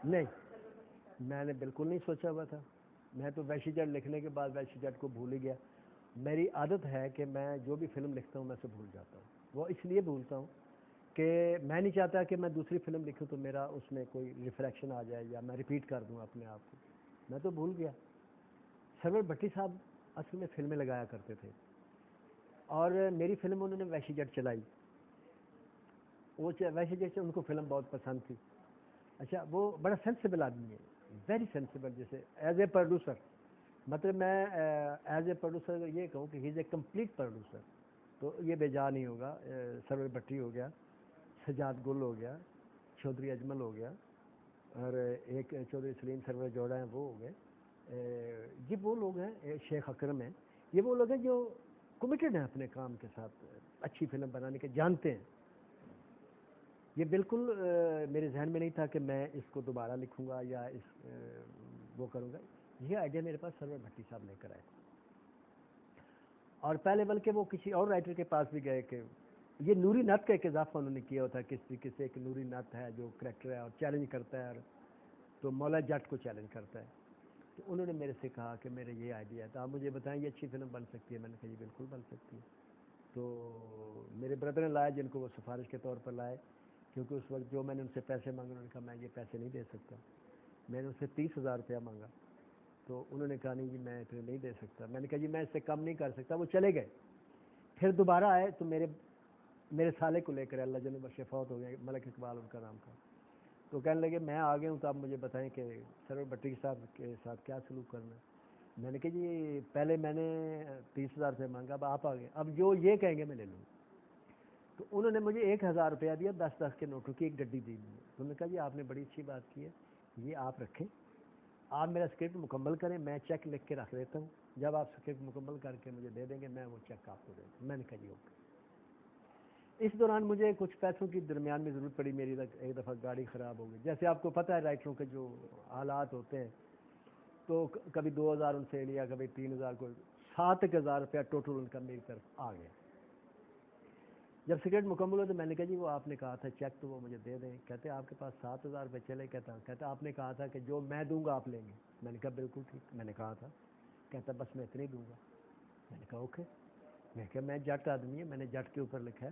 نہیں، میں نے بالکل نہیں سوچا ہوا تھا. میں تو وحشی جٹ لکھنے کے بعد وحشی جٹ کو بھول ہی گیا. میری عادت ہے کہ میں جو بھی فلم لکھتا ہوں میں اسے بھول جاتا ہوں. وہ اس لیے بھولتا ہوں کہ میں نہیں چاہتا کہ میں دوسری فلم لکھوں تو میرا اس میں کوئی ریفلیکشن آ جائے یا میں ریپیٹ کر دوں اپنے آپ کو. میں تو بھول گیا. سرور بھٹی صاحب اصل میں فلمیں لگایا کرتے تھے اور میری فلم انہوں نے وحشی جٹ چلائی. وہ وحشی جٹ سے ان کو فلم بہت پسند تھی. اچھا وہ بڑا سینسیبل آدمی ہے, ویری سینسیبل. جیسے ایز اے پروڈیوسر, مطلب میں ایز اے پروڈیوسر یہ کہوں کہ ہی از اے کمپلیٹ پروڈیوسر, تو یہ بے جا نہیں ہوگا. سرور بھٹی ہو گیا, سجاد گل ہو گیا, چودھری اجمل ہو گیا, اور ایک چودھری سلیم سرور جوڑا ہیں وہ ہو گئے. یہ وہ لوگ ہیں, شیخ اکرم ہیں, یہ وہ لوگ ہیں جو کمیٹڈ ہیں اپنے کام کے ساتھ, اچھی فلم بنانے کے جانتے ہیں. یہ بالکل میرے ذہن میں نہیں تھا کہ میں اس کو دوبارہ لکھوں گا یا اس وہ کروں گا. یہ آئیڈیا میرے پاس سرور بھٹی صاحب لے کر آئے. اور پہلے بلکہ وہ کسی اور رائٹر کے پاس بھی گئے کہ یہ نوری نعت کا ایک اضافہ انہوں نے کیا ہوتا ہے کس طریقے سے. ایک نوری نعت ہے جو کریکٹر ہے اور چیلنج کرتا ہے, اور تو مولا جٹ کو چیلنج کرتا ہے. تو انہوں نے میرے سے کہا کہ میرے یہ آئیڈیا ہے, تو آپ مجھے بتائیں یہ اچھی فلم بن سکتی ہے. میں نے کہا یہ بالکل بن سکتی ہے. تو میرے بردر نے لائے, جن کو وہ سفارش کے طور پر لائے, کیونکہ اس وقت جو میں نے ان سے پیسے مانگے انہوں نے کہا میں یہ پیسے نہیں دے سکتا. میں نے ان سے 30,000 روپیہ مانگا, تو انہوں نے کہا نہیں جی میں اتنے نہیں دے سکتا. میں نے کہا جی میں اس سے کم نہیں کر سکتا. وہ چلے گئے. پھر دوبارہ آئے تو میرے سالے کو لے کر, اللہ جل بخش فوت ہو گیا, ملک اقبال ان کا نام تھا. تو کہنے لگے میں آ گیا ہوں, تو آپ مجھے بتائیں کہ سرور بھٹی صاحب کے ساتھ کیا سلوک کرنا ہے. میں نے کہا جی پہلے میں نے 30,000 روپے مانگا, اب آپ آ گئے, اب جو یہ کہیں گے میں لے لوں. تو انہوں نے مجھے 1,000 روپیہ دیا, 10-10 کے نوٹوں کی ایک گڈی دی. انہوں نے کہا جی آپ نے بڑی اچھی بات کی ہے, یہ آپ رکھیں, آپ میرا اسکرپٹ مکمل کریں, میں چیک لکھ کے رکھ دیتا ہوں. جب آپ اسکرپٹ مکمل کر کے مجھے دے دیں گے میں وہ چیک آپ کو دے دوں. میں نے کہا جی اوکے. اس دوران مجھے کچھ پیسوں کی درمیان میں ضرورت پڑی. میری ایک دفعہ گاڑی خراب ہو گئی. جیسے آپ کو پتہ ہے رائٹروں کے جو حالات ہوتے ہیں, تو کبھی 2,000 ان سے لیا, کبھی 3,000, کو 7,000 روپیہ ٹوٹل ان کا میری طرف آ گیا. جب سگریٹ مکمل ہو تو میں نے کہا جی وہ آپ نے کہا تھا چیک تو وہ مجھے دے دیں. کہتے آپ کے پاس 7,000 روپے چلے. کہتا آپ نے کہا تھا کہ جو میں دوں گا آپ لیں گے. میں نے کہا بالکل ٹھیک, میں نے کہا تھا. کہتا بس میں اتنے ہی دوں گا. میں نے کہا اوکے. میں کہا میں جٹ آدمی ہے, میں نے جٹ کے اوپر لکھا ہے,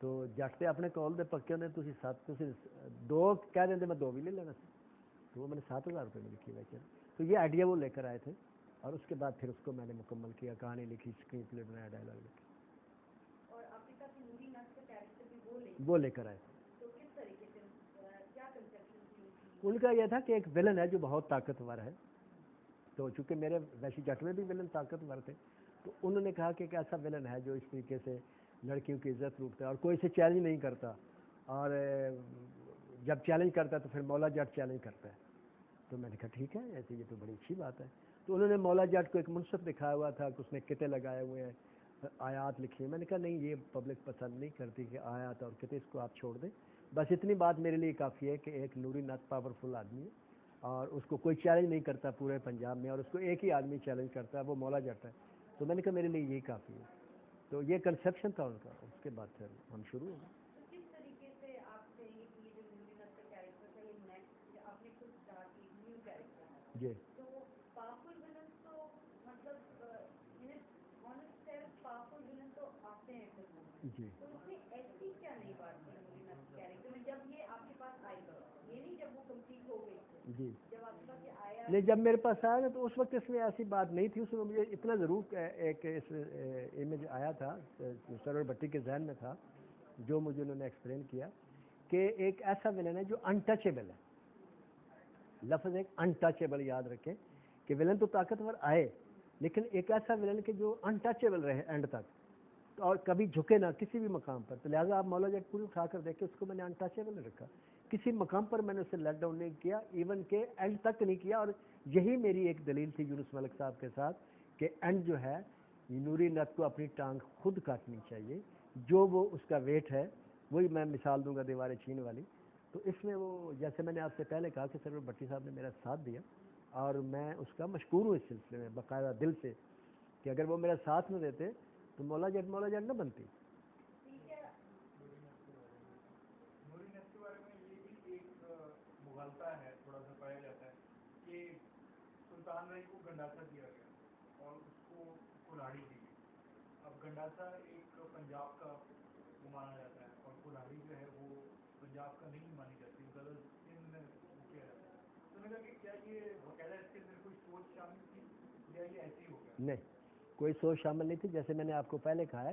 تو جٹ سے اپنے کال دے پکے ہونے, تھی 2 کہہ دیں میں 2 بھی لے لینا. تو وہ میں نے 7,000 روپے میں لکھی ہوئی. تو یہ آئیڈیا وہ لے کر آئے تھے, اور اس کے بعد پھر اس کو میں نے مکمل کیا, کہانی لکھی, اسکرین پلے بنایا, ڈائلاگ لکھی. وہ لے کر آئے تھے. ان کا یہ تھا کہ ایک ولن ہے جو بہت طاقتور ہے, تو چونکہ میرے ویشی جٹ میں بھی ولن طاقتور تھے, تو انہوں نے کہا کہ ایک ایسا ولن ہے جو اس طریقے سے لڑکیوں کی عزت لوٹتا ہے اور کوئی اسے چیلنج نہیں کرتا, اور جب چیلنج کرتا ہے تو پھر مولا جٹ چیلنج کرتا ہے. تو میں نے کہا ٹھیک ہے, ایسے یہ تو بڑی اچھی بات ہے. تو انہوں نے مولا جٹ کو ایک منصف دکھایا ہوا تھا کہ اس نے کتے لگائے ہوئے ہیں, آیات لکھی ہیں. میں نے کہا نہیں یہ پبلک پسند نہیں کرتی کہ آیات اور کتے, اس کو آپ چھوڑ دیں. بس اتنی بات میرے لیے کافی ہے کہ ایک نوری نعت پاورفل آدمی ہے, اور اس کو کوئی چیلنج نہیں کرتا پورے پنجاب میں, اور اس کو ایک ہی آدمی چیلنج کرتا ہے, وہ مولا جٹ ہے. تو میں نے کہا میرے لیے یہی کافی ہے. تو یہ کنسیپشن تھا ان کا. اس کے بعد پھر ہم شروع ہو گئے. جی جی جی نہیں, جب میرے پاس آیا تو اس وقت اس میں ایسی بات نہیں تھی. اس میں مجھے اتنا ضرور ایک امیج آیا تھا, سرور بھٹی کے ذہن میں تھا, جو مجھے انہوں نے ایکسپلین کیا کہ ایک ایسا ولن ہے جو انٹچیبل ہے. لفظ ایک انٹچیبل یاد رکھیں کہ ولن تو طاقتور آئے, لیکن ایک ایسا ولن کہ جو انٹچیبل رہے اینڈ تک, اور کبھی جھکے نہ کسی بھی مقام پر. تو لہٰذا آپ مولا جٹ پوری اٹھا کر دیکھیں, اس کو میں نے انٹچیبل رکھا, کسی مقام پر میں نے اسے لیٹ ڈاؤن نہیں کیا, ایون کہ اینڈ تک نہیں کیا. اور یہی میری ایک دلیل تھی یونس ملک صاحب کے ساتھ کہ اینڈ جو ہے نوری نعت کو اپنی ٹانگ خود کاٹنی چاہیے, جو وہ اس کا ویٹ ہے. وہی میں مثال دوں گا دیوارے چین والی. تو اس میں وہ جیسے میں نے آپ سے پہلے کہا کہ سرور بھٹی صاحب نے میرا ساتھ دیا, اور میں اس کا مشکور ہوں اس سلسلے میں باقاعدہ دل سے, کہ اگر وہ میرا ساتھ نہ دیتے تو مولا جٹ نہ بنتی. نوری نعت کے بارے میں یہ بھی ایک مغالطہ ہے تھوڑا سا سلطان رائی کو گنڈاسا دیا گیا اور اس کو کلاڑی دی گئی. اب گنڈاسا ایک پنجاب کا وہ مانا جاتا ہے اور کلاڑی جو ہے وہ پنجاب کا نہیں مانی جاتی, غلط ان میں وہ کیا جاتا ہے. تو میں نے کہا کہ کیا یہ باقاعدہ اس کے اندر کوئی سوچ شامل تھی یا یہ ایسے ہی ہو گیا؟ نہیں, کوئی سوچ شامل نہیں تھی. جیسے میں نے آپ کو پہلے کہا ہے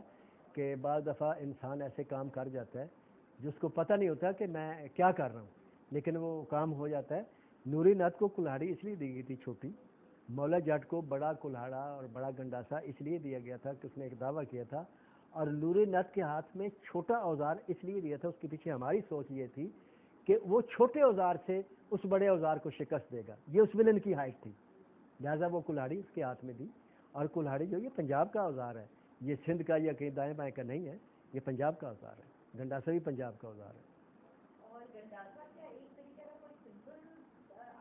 کہ بعض دفعہ انسان ایسے کام کر جاتا ہے جس کو پتہ نہیں ہوتا کہ میں کیا کر رہا ہوں, لیکن وہ کام ہو جاتا ہے. نوری نعت کو کلہاڑی اس لیے دی گئی تھی چھوٹی, مولا جٹ کو بڑا کلہاڑا اور بڑا گنڈاسا اس لیے دیا گیا تھا کہ اس نے ایک دعویٰ کیا تھا, اور نوری نعت کے ہاتھ میں چھوٹا اوزار اس لیے دیا تھا, اس کے پیچھے ہماری سوچ یہ تھی کہ وہ چھوٹے اوزار سے اس بڑے اوزار کو شکست دے گا. یہ اس ولن کی ہائٹ تھی, لہٰذا وہ کلہاڑی اس کے ہاتھ میں دی. اور کلہاڑی جو یہ پنجاب کا اوزار ہے, یہ سندھ کا یا کہیں دائیں بائیں کا نہیں ہے, یہ پنجاب کا اوزار ہے. گنڈاسا بھی پنجاب کا اوزار ہے. اور گنڈاسا کیا ایک طریقے کا کوئی سمپل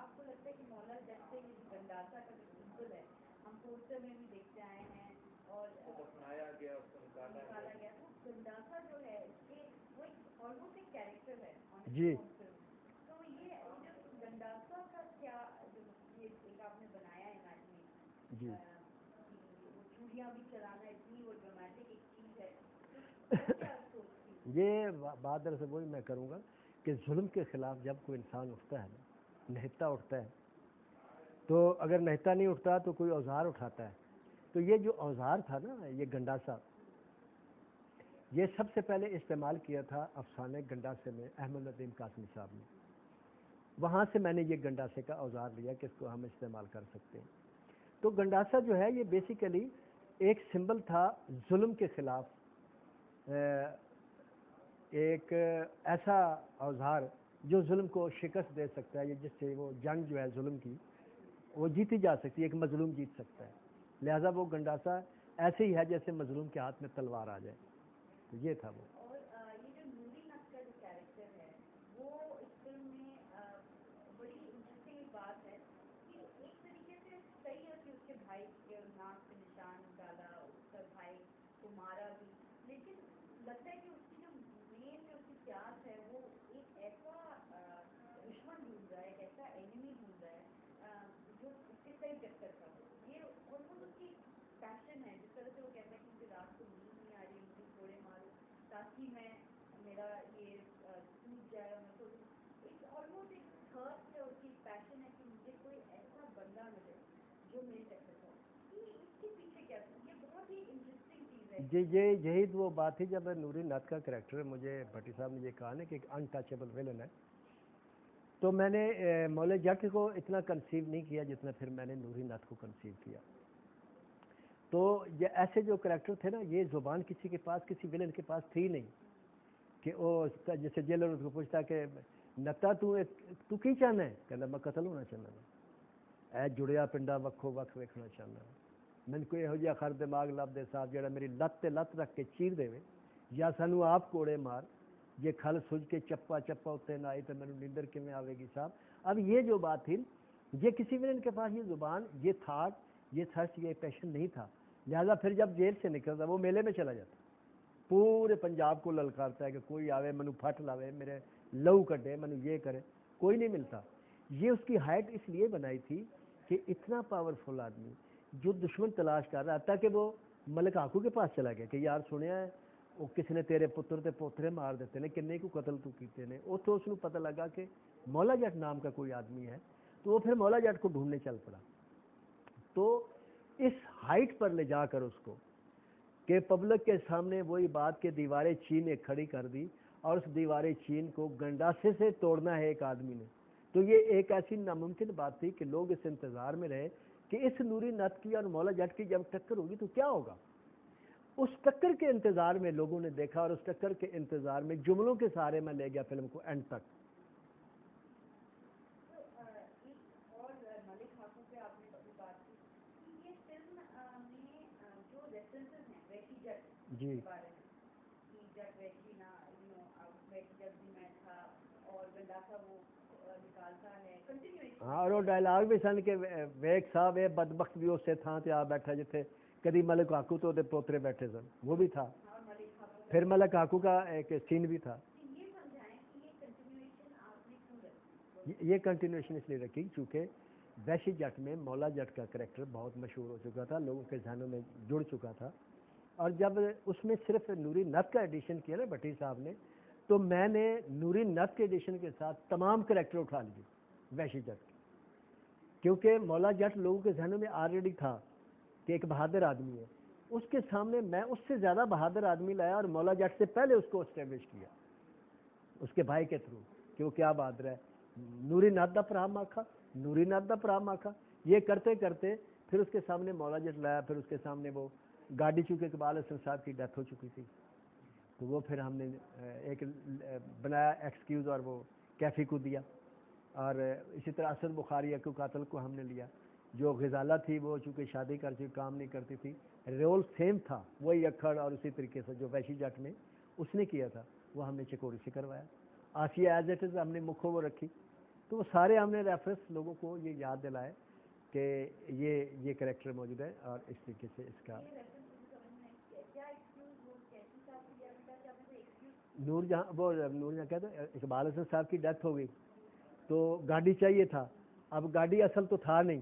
آپ کو لگتا ہے کہ مولا جٹ سے یہ گنڈاسا کا جو سمپل ہے ہم پوسٹر میں بھی دیکھتے آئے ہیں اور دفنایا گیا, اس کو نکالا گیا, تو گنڈاسا جو ہے وہ آلموسٹ ایک کیریکٹر ہے جی. تو یہ جو گنڈاسا کا کیا جو یہ ایک آپ نے بنایا امیجنری جی وہ چوڑیاں بھی چلانا اتنی وہ ڈرامیٹک ایک چیز ہے, تو کیا سوچ تھی؟ یہ بات دراصل وہی میں کروں گا کہ ظلم کے خلاف جب کوئی انسان اٹھتا ہے, نہتا اٹھتا ہے, تو اگر نہتا نہیں اٹھتا تو کوئی اوزار اٹھاتا ہے. تو یہ جو اوزار تھا نا, یہ گنڈاسا, یہ سب سے پہلے استعمال کیا تھا افسانے گنڈاسے میں احمد ندیم قاسمی صاحب نے. وہاں سے میں نے یہ گنڈاسے کا اوزار لیا کہ اس کو ہم استعمال کر سکتے ہیں. تو گنڈاسا جو ہے یہ بیسیکلی ایک سمبل تھا ظلم کے خلاف, ایک ایسا اوزار جو ظلم کو شکست دے سکتا ہے, جس سے وہ جنگ جو ہے ظلم کی وہ جیتی جا سکتی ہے, ایک مظلوم جیت سکتا ہے. لہٰذا وہ گنڈاسا ایسے ہی ہے جیسے مظلوم کے ہاتھ میں تلوار آ جائے. تو یہ تھا وہ. اور یہ جو نوری نعت کا جو کیریکٹر ہے وہ اس فلم میں بڑی انٹرسٹنگ بات ہے کہ ایک طریقے سے صحیح ہے کہ اس کے بھائی کے ناک سے نشان ڈالا, اس کا بھائی کو مارا بھی, لیکن لگتا ہے کہ اس کی جو مین جو اس کی پیاس ہے وہ ایک ایسا دشمن ڈھونڈ رہا ہے, ایک ایسا اینیمی ڈھونڈ رہا ہے جو اس کے صحیح ٹکر کا ہو. یہ آلموسٹ اس کی پیشن ہے, جس طرح سے وہ کہتا ہے کہ مجھے رات کو نیند نہیں آ رہی, مجھے کوڑے مارو تاکہ میں میرا یہ ٹوٹ جائے اور میں سو جاؤں. ایک آلموسٹ ایک تھرسٹ ہے, اس کی پیشن ہے کہ مجھے کوئی ایسا بندہ ملے جو میرے ٹکر کا ہو. اس کے پیچھے کیا تھا, یہ بہت ہی انٹرسٹنگ چیز ہے. جی یہی تو وہ بات تھی جب نوری نعت کا کریکٹر مجھے بھٹی صاحب نے یہ کہا نا کہ ایک انٹچیبل ویلن ہے, تو میں نے مولا جٹ کو اتنا کنسیو نہیں کیا جتنا پھر میں نے نوری نعت کو کنسیو کیا. تو یہ ایسے جو کریکٹر تھے نا, یہ زبان کسی کے پاس, کسی ویلن کے پاس تھی نہیں کہ وہ جیسے جیلر اس کو پوچھتا کہ نتا تو کی چاہنا ہے, کہنا میں قتل ہونا چاہنا وا, اے جڑیا پنڈا وکھو وکھ ویکھنا چاہنا وا, میں کوئی یہو جہا خر دماغ لب دے صاحب جڑا میری لت تے لت رکھ کے چیر دے, یا سانو آپ کوڑے مار, یہ کھل سج کے چپا چپا اتنے نہ آئی تو میرے نیندر کیویں آوے گی صاحب. اب یہ جو بات تھی, یہ کسی ویلن کے پاس یہ زبان, یہ تھاٹ, یہ تھرسٹ, یہ پیشن نہیں تھا. لہٰذا پھر جب جیل سے نکلتا وہ میلے میں چلا جاتا, پورے پنجاب کو للکارتا ہے کہ کوئی آوے منو پھٹ لاوے, میرے لہو کٹے, منو یہ کرے, کوئی نہیں ملتا. یہ اس کی ہائٹ اس لیے بنائی تھی کہ اتنا پاورفل آدمی جو دشمن تلاش کر رہا تھا کہ وہ ملک آکو کے پاس چلا گیا کہ یار سنیا ہے وہ کسی نے تیرے پتر تے پوترے مار دیتے نے, کنے کو قتل تو کیتے نے. اتوں اس کو پتہ لگا کہ مولا جٹ نام کا کوئی آدمی ہے, تو وہ پھر مولا جٹ کو ڈھونڈنے چل پڑا. تو اس ہائٹ پر لے جا کر اس کو کہ پبلک کے سامنے وہی بات کہ دیواریں چین ایک کھڑی کر دی, اور اس دیواریں چین کو گنڈاسے سے توڑنا ہے ایک آدمی نے. تو یہ ایک ایسی ناممکن بات تھی کہ لوگ اس انتظار میں رہے کہ اس نوری نعت کی اور مولا جٹ کی جب ٹکر ہوگی تو کیا ہوگا. اس ٹکر کے انتظار میں لوگوں نے دیکھا, اور اس ٹکر کے انتظار میں جملوں کے سہارے میں لے گیا فلم کو اینڈ تک. اور ملک ہاکو پہ آپ نے بات کی کہ یہ فلم میں جو ریفرنسز ہیں ویشی جٹ جی کے بارے میں, کہ جٹ ویشی نہ ویشی جٹ بھی میں تھا, اور گنڈاسا وہ نکالتا ہے کنٹینیویشن. ہاں, اور وہ ڈائلاگ بھی سن کے ویک صاحب یہ بدبخت بھی اسے تھان تے آ بیٹھا جتھے کدی ملک ہاکو تو پوترے بیٹھے سن, وہ بھی تھا. اور ملک ہاکو پھر ملک ہاکو کا ایک سین بھی تھا. یہ سمجھائیں کہ یہ کنٹینیویشن آپ نے کیوں رکھی. یہ کنٹینیوشن اس لیے رکھی چونکہ وحشی جٹ میں مولا جٹ کا کریکٹر بہت مشہور ہو چکا تھا, لوگوں کے ذہنوں میں جڑ چکا تھا. اور جب اس میں صرف نوری نت کا ایڈیشن کیا نا بھٹی صاحب نے, تو میں نے نوری نت کے ایڈیشن کے ساتھ تمام کریکٹر اٹھا لیے وحشی جٹ کے, کیونکہ مولا جٹ لوگوں کے ذہنوں میں آلریڈی تھا کہ ایک بہادر آدمی ہے. اس کے سامنے میں اس سے زیادہ بہادر آدمی لایا اور مولا جٹ سے پہلے اس کو اسٹیبلش کیا اس کے بھائی کے تھرو کہ وہ کیا بہادر ہے. نوری نات دا پرا ماکھا, نوری نات دا پرا ماکھا, یہ کرتے کرتے پھر اس کے سامنے مولا جٹ لایا. پھر اس کے سامنے وہ گاڑی, چونکہ اقبال حسن صاحب کی ڈیتھ ہو چکی تھی, تو وہ پھر ہم نے ایک بنایا ایکسکیوز اور وہ کیفی کو دیا. اور اسی طرح اسد بخاری کو قاتل کو ہم نے لیا. جو غزالہ تھی وہ چونکہ شادی کر چکی, کام نہیں کرتی تھی, رول سیم تھا وہی اکھڑ, اور اسی طریقے سے جو وحشی جٹ میں اس نے کیا تھا وہ ہم نے چکوری سے کروایا. آسیہ ایز اٹ از ہم نے مکھو وہ رکھی. تو وہ سارے ہم نے ریفرنس لوگوں کو یہ یاد دلائے کہ یہ کریکٹر موجود ہے, اور اس طریقے سے اس کا نور جہاں کہتے ہیں اقبال حسن صاحب کی ڈیتھ ہو گئی تو گاڑی چاہیے تھا. اب گاڑی اصل تو تھا نہیں,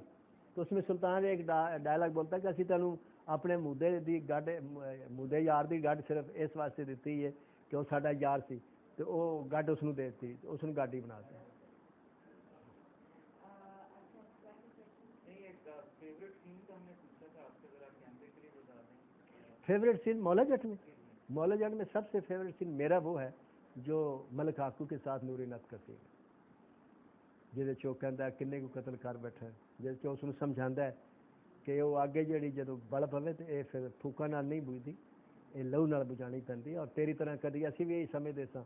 تو اس میں سلطان ایک ڈائلاگ بولتا ہے کہ اسی تینوں اپنے مودے یار دی گڈ صرف اس واسطے دیتی ہے کہ وہ ساڈا یار سی, تو وہ گڈ اس دے دیتی, اس نے گاڑی بنا دی. فیوریٹ سین مولا جٹ میں, مولا جٹ میں سب سے فیوریٹ سین میرا وہ ہے جو ملک آکو کے ساتھ نوری نت کا سین, جہد کہہ کنے کو قتل کر بیٹھا, جس اس سمجھا ہے کہ وہ آگے جڑی جدو بڑھ پوے تو یہ پھر پھوکا نال نہیں بجتی, یہ لہو نال بجانی پیندی. اور تیری طرح کدی اسی بھی یہی سمجھتے سا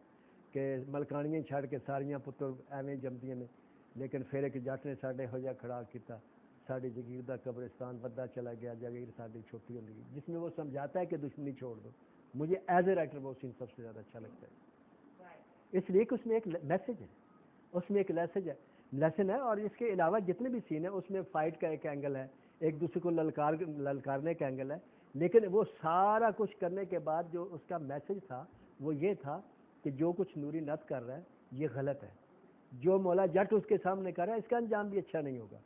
کہ ملکانیاں چھڑ کے ساریاں پتر ایویں جمدیاں نے, لیکن پھر ایک جٹ نے ساڈے ہو جا کھڑا کیتا, ساری جگیر دا قبرستان ودا چلا گیا, جگیر ساری چھوٹی ہو گئی, جس میں وہ سمجھاتا ہے کہ دشمنی چھوڑ دو. مجھے ایز اے رائٹر وہ سین سب سے زیادہ اچھا لگتا ہے, اس لیے کہ اس میں ایک میسج ہے, اس میں ایک لیسن ہے. اور اس کے علاوہ جتنے بھی سین ہیں اس میں فائٹ کا ایک اینگل ہے, ایک دوسرے کو للکارنے کا اینگل ہے, لیکن وہ سارا کچھ کرنے کے بعد جو اس کا میسج تھا وہ یہ تھا کہ جو کچھ نوری نت کر رہا ہے یہ غلط ہے, جو مولا جٹ اس کے سامنے کر رہا ہے اس کا انجام بھی اچھا نہیں ہوگا.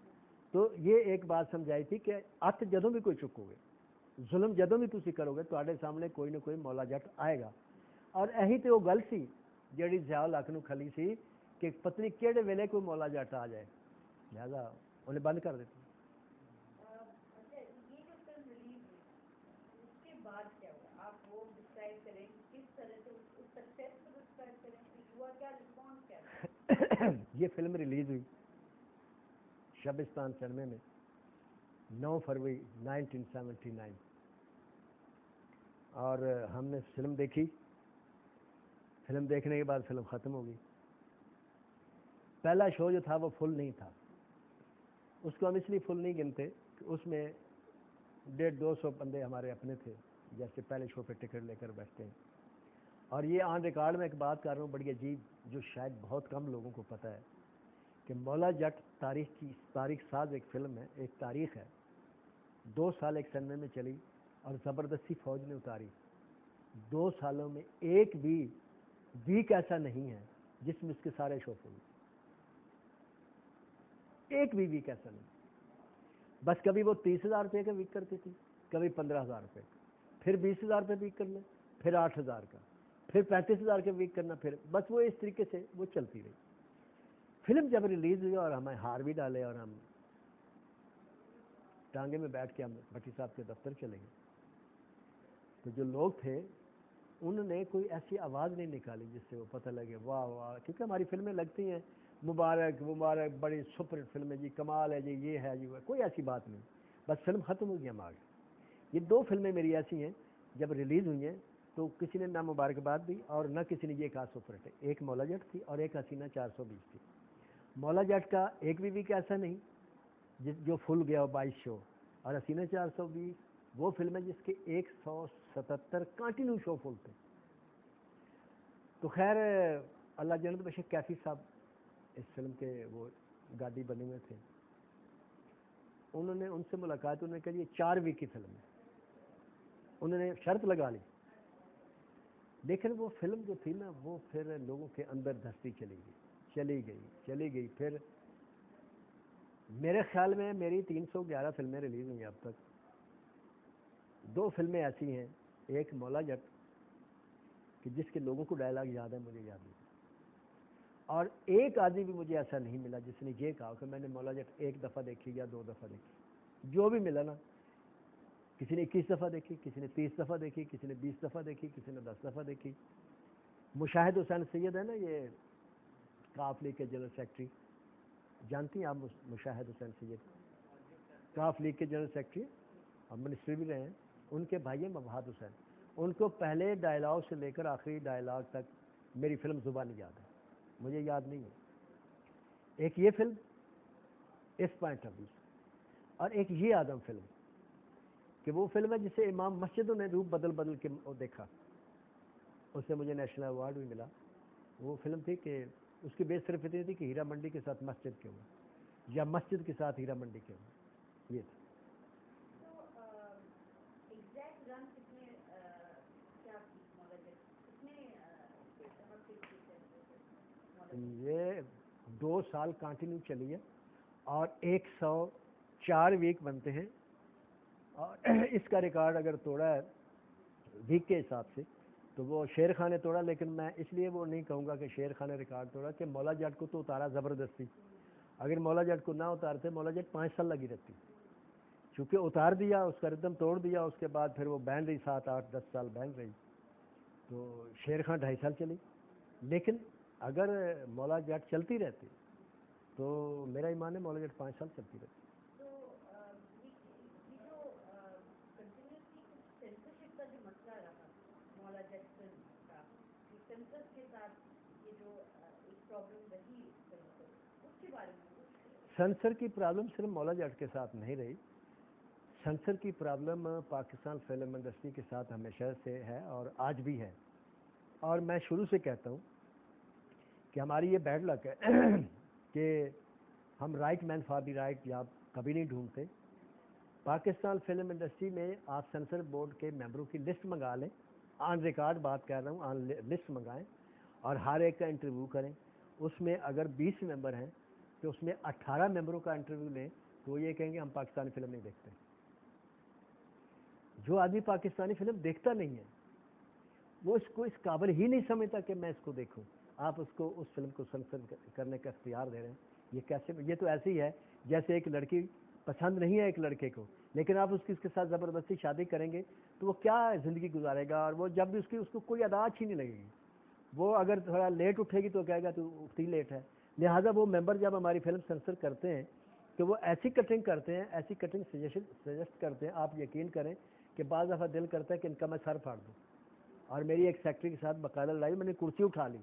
تو یہ ایک بات سمجھائی تھی کہ ات جدوں بھی کوئی چکو گے, ظلم جدوں بھی تسی کرو گے, تواڈے سامنے کوئی نہ کوئی مولا جٹ آئے گا. اور یہی تو وہ گل سی جیڑی ضیاء الحق نو کھلی سی کہ پتنی کہڑے ویلے کوئی مولا جٹ آ جائے, لہذا انہیں بند کر دیتی. اچھا, یہ جو فلم ریلیز ہوئی اس کے بعد کیا ہوا, آپ وہ ڈسکرائب کریں, کس طرح سے اس سکسیس کو ڈسکرائب کریں کہ ہوا کیا, رسپانس کیا. یہ فلم ریلیز ہوئی شبستان سنیما میں 9 فروری 1979, اور ہم نے فلم دیکھی. فلم دیکھنے کے بعد فلم ختم ہو گئی. پہلا شو جو تھا وہ فل نہیں تھا, اس کو ہم اس لیے فل نہیں گنتے کہ اس میں 150-200 بندے ہمارے اپنے تھے, جیسے پہلے شو پہ ٹکٹ لے کر بیٹھتے ہیں. اور یہ آن ریکارڈ میں ایک بات کر رہا ہوں بڑی عجیب, جو شاید بہت کم لوگوں کو پتہ ہے, کہ مولا جٹ تاریخ ساز ایک فلم ہے, ایک تاریخ ہے. 2 سال ایک سنیما میں چلی اور زبردستی فوج نے اتاری. 2 سالوں میں ایک بھی ویک ایسا نہیں ہے جس میں اس کے سارے شو فل, ایک بھی ویک ایسا نہیں. بس کبھی وہ 30,000 روپے کا ویک کرتی تھی, کبھی 15,000 روپے کا, پھر 20,000 روپے ویک کرنا, پھر 8,000 کا, پھر 35,000 کا ویک کرنا, پھر بس وہ اس طریقے سے وہ چلتی رہی. فلم جب ریلیز ہوئی اور ہمیں ہار بھی ڈالے اور ہم ٹانگے میں بیٹھ کے ہم بھٹی صاحب کے دفتر چلے گئے, تو جو لوگ تھے انہوں نے کوئی ایسی آواز نہیں نکالی جس سے وہ پتہ لگے واہ واہ, کیونکہ ہماری فلمیں لگتی ہیں مبارک مبارک, بڑی سپر فلم ہے جی, کمال ہے جی, یہ ہے جی, کوئی ایسی بات نہیں. بس فلم ختم ہو گئی ہم آگے. یہ 2 فلمیں میری ایسی ہیں جب ریلیز ہوئی ہیں تو کسی نے نہ مبارکباد دی اور نہ کسی نے یہ کہا سپر ہٹ. ایک مولا جٹ تھی اور ایک حسینہ 420 تھی. مولا جٹ کا ایک بھی ویک ایسا نہیں جو فل گیا 22 شو, اور حسینہ 420 وہ فلم ہے جس کے 177 کنٹینیو شو فل تھے. تو خیر اللہ جنت بخش کیفی صاحب اس فلم کے وہ گاڑی بنے ہوئے تھے, انہوں نے ان سے ملاقات, انہوں نے کہا یہ 4 ویک کی فلم ہے, انہوں نے شرط لگا لی. لیکن وہ فلم جو تھی نا وہ پھر لوگوں کے اندر دھستی چلی گئی. پھر میرے خیال میں میری 311 فلمیں ریلیز ہوئی ہیں اب تک. 2 فلمیں ایسی ہیں, ایک مولا جٹ کہ جس کے لوگوں کو ڈائلاگ یاد ہے, مجھے یاد نہیں, اور ایک آدمی بھی مجھے ایسا نہیں ملا جس نے یہ کہا کہ میں نے مولا جٹ 1 دفعہ دیکھی یا 2 دفعہ دیکھی. جو بھی ملا نا, کسی نے 21 دفعہ دیکھی, کسی نے 30 دفعہ دیکھی, کسی نے 20 دفعہ دیکھی, کسی نے 10 دفعہ دیکھی. مشاہد حسین سید ہے نا, یہ کاف لیگ کے جنرل سیکرٹری, جانتی ہیں آپ مشاہد حسین سید؟ کاف لیگ کے جنرل سیکرٹری, اب منسٹر بھی رہے ہیں. ان کے بھائی ہیں مبہاد حسین. ان کو پہلے ڈائلاگ سے لے کر آخری ڈائلاگ تک میری فلم زبانی یاد ہے, مجھے یاد نہیں ہے. ایک یہ فلم اس پوائنٹ آف ویو, اور ایک یہ آدم فلم کہ وہ فلم ہے جسے امام مسجدوں نے روپ بدل بدل کے دیکھا, اس سے مجھے نیشنل ایوارڈ بھی ملا. وہ فلم تھی کہ اس کی بیس صرف اتنی تھی کہ ہیرا منڈی کے ساتھ مسجد کیوں یا مسجد کے ساتھ ہیرا منڈی کیوں, یہ تھی. ایگزیکٹ رن کتنے کیا مولا جٹ کتنے یہ 2 سال کنٹینیو چلی ہے اور 104 ویک بنتے ہیں, اور اس کا ریکارڈ اگر توڑا ہے ویک کے حساب سے تو وہ شیر خان نے توڑا. لیکن میں اس لیے وہ نہیں کہوں گا کہ شیر خان نے ریکارڈ توڑا کہ مولا جٹ کو تو اتارا زبردستی. اگر مولا جٹ کو نہ اتارتے مولا جٹ 5 سال لگی رہتی, چونکہ اتار دیا, اس کا ردم توڑ دیا, اس کے بعد پھر وہ بہن رہی 7 8 10 سال بہن رہی. تو شیر خان 2.5 سال چلی. لیکن اگر مولا جٹ چلتی رہتی تو میرا ایمان ہے مولا جٹ 5 سال چلتی رہتی. تو یہ جو کنٹینیوسلی کچھ سینسرشپ کا جو مسئلہ رہا مولا جٹ فلم کا, سینسر کے ساتھ یہ جو ایک پرابلم رہی فلم کو, اس کے بارے میں سینسر کی پرابلم صرف مولا جٹ کے ساتھ نہیں رہی, سینسر کی پرابلم پاکستان فلم انڈسٹری کے ساتھ ہمیشہ سے ہے اور آج بھی ہے. اور میں شروع سے کہتا ہوں کہ ہماری یہ بیڈ لک ہے کہ ہم right man for the right یا کبھی نہیں ڈھونڈتے. پاکستان فلم انڈسٹری میں آپ سینسر بورڈ کے ممبروں کی لسٹ منگا لیں, آن ریکارڈ بات کر رہا ہوں, آن لسٹ منگائیں اور ہر ایک کا انٹرویو کریں. اس میں اگر 20 ممبر ہیں تو اس میں 18 ممبروں کا انٹرویو لیں تو وہ یہ کہیں گے ہم پاکستانی فلم نہیں دیکھتے. جو آدمی پاکستانی فلم دیکھتا نہیں ہے وہ اس کو اس قابل ہی نہیں سمجھتا کہ میں اس کو دیکھوں. آپ اس کو اس فلم کو سینسر کرنے کا اختیار دے رہے ہیں. یہ کیسے, یہ تو ایسے ہی ہے جیسے ایک لڑکی پسند نہیں ہے ایک لڑکے کو, لیکن آپ اس کے ساتھ زبردستی شادی کریں گے تو وہ کیا زندگی گزارے گا, اور وہ جب بھی اس کو کوئی ادا اچھی نہیں لگے گی. وہ اگر تھوڑا لیٹ اٹھے گی تو کہے گا تو اٹھتی لیٹ ہے. لہٰذا وہ ممبر جب ہماری فلم سینسر کرتے ہیں تو وہ ایسی کٹنگ کرتے ہیں, ایسی کٹنگ سجیسٹ کرتے ہیں, آپ یقین کریں کہ بعض دفعہ دل کرتا ہے کہ ان کا میں سر پھاڑ دوں. اور میری ایک سیکٹری کے ساتھ باقاعدہ لڑائی, میں نے کرسی اٹھا لی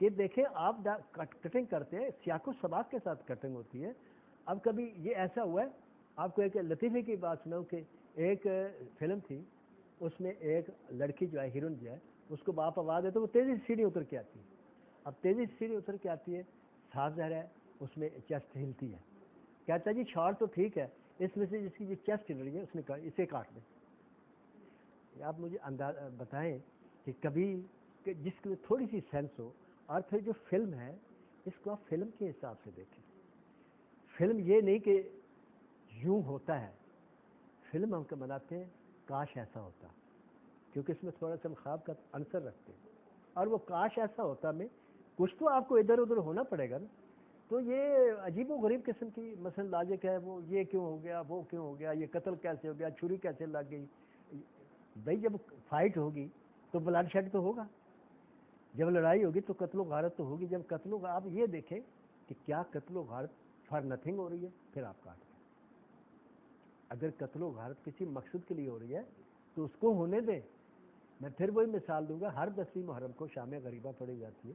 کہ دیکھیں آپ کٹنگ کرتے ہیں, سیاق و سباق کے ساتھ کٹنگ ہوتی ہے. اب کبھی یہ ایسا ہوا ہے, آپ کو ایک لطیفے کی بات سناؤں کہ ایک فلم تھی, اس میں ایک لڑکی جو ہے ہیروئن جو ہے, اس کو باپ آواز ہے تو وہ تیزی سے سیڑھی اتر کے آتی ہے. اب تیزی سے سیڑھی اتر کے آتی ہے, صاف ظاہر ہے اس میں چیسٹ ہلتی ہے. کہتا ہے جی شارٹ تو ٹھیک ہے, اس میں سے جس کی یہ چیسٹ ہل رہی ہے اس نے کہا اسے کاٹ دیں. آپ مجھے بتائیں کہ کبھی کہ جس کے تھوڑی سی سینس ہو, اور پھر جو فلم ہے اس کو آپ فلم کے حساب سے دیکھیں. فلم یہ نہیں کہ یوں ہوتا ہے, فلم ہم کو بناتے ہیں کاش ایسا ہوتا, کیونکہ اس میں تھوڑا سا ہم خواب کا عنصر رکھتے ہیں, اور وہ کاش ایسا ہوتا میں کچھ تو آپ کو ادھر ادھر ہونا پڑے گا نا. تو یہ عجیب و غریب قسم کی مثلا لاجک ہے, وہ یہ کیوں ہو گیا, وہ کیوں ہو گیا, یہ قتل کیسے ہو گیا, چھری کیسے لگ گئی. بھائی جب فائٹ ہوگی تو بلڈ شیڈ تو ہوگا, جب لڑائی ہوگی تو قتل و غارت تو ہوگی. جب قتل و آپ یہ دیکھیں کہ کیا قتل و غارت فار نتھنگ ہو رہی ہے, پھر آپ کاٹ دیں. اگر قتل و غارت کسی مقصد کے لیے ہو رہی ہے تو اس کو ہونے دیں. میں پھر وہی مثال دوں گا, ہر 10ویں محرم کو شام غریبہ پڑھی جاتی ہے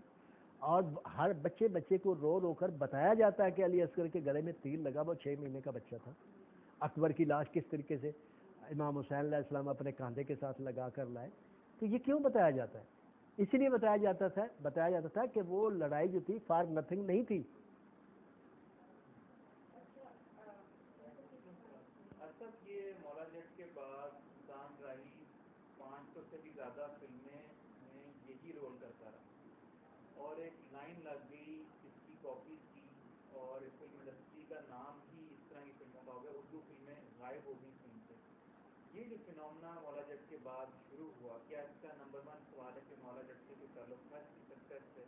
اور ہر بچے کو رو رو کر بتایا جاتا ہے کہ علی اصغر کے گلے میں تیر لگا, وہ 6 مہینے کا بچہ تھا. اکبر کی لاش کس طریقے سے امام حسین علیہ السلام اپنے کاندھے کے ساتھ لگا کر لائے. تو یہ کیوں بتایا جاتا ہے؟ اس لیے بتایا جاتا تھا کہ وہ لڑائی جو تھی فار نتھنگ نہیں تھی. اسد یہ مولا جٹ کے بعد سلطان راہی 500 سے بھی زیادہ فلمیں میں یہی رول کرتا رہا, اور ایک لائن لگ گئی اس کی کاپیز کی, اور فلم انڈسٹری کا نام ہی اس طرح کی فلموں کا ہو گیا, اردو فلمیں غائب ہو گئی فلم سے. یہ جو فنومنا مولا جٹ کے بعد شروع ہوا, کیا اس کا نمبر 1 سوال ہے کہ مولا جٹ سے کوئی تعلق تھا اس کی سکسیس سے,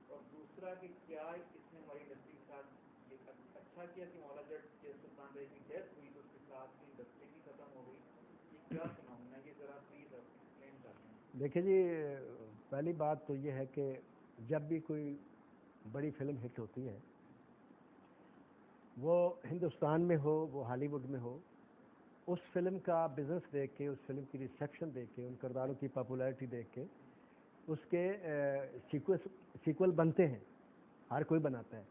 اور دوسرا کہ کیا اس نے ہماری انڈسٹری کے ساتھ یہ اچھا کیا کہ مولا جٹ کے سلطان بہی کی ڈیتھ ہوئی تو اس کے ساتھ انڈسٹری بھی ختم ہو گئی, یہ کیا فنومنا, یہ ذرا پلیز آپ ایکسپلین کرتے ہیں. دیکھیں جی, پہلی بات تو یہ ہے کہ جب بھی کوئی بڑی فلم ہٹ ہوتی ہے, وہ ہندوستان میں ہو, وہ ہالی ووڈ میں ہو, اس فلم کا بزنس دیکھ کے, اس فلم کی ریسیپشن دیکھ کے, ان کرداروں کی پاپولیرٹی دیکھ کے اس کے سیکول بنتے ہیں. ہر کوئی بناتا ہے.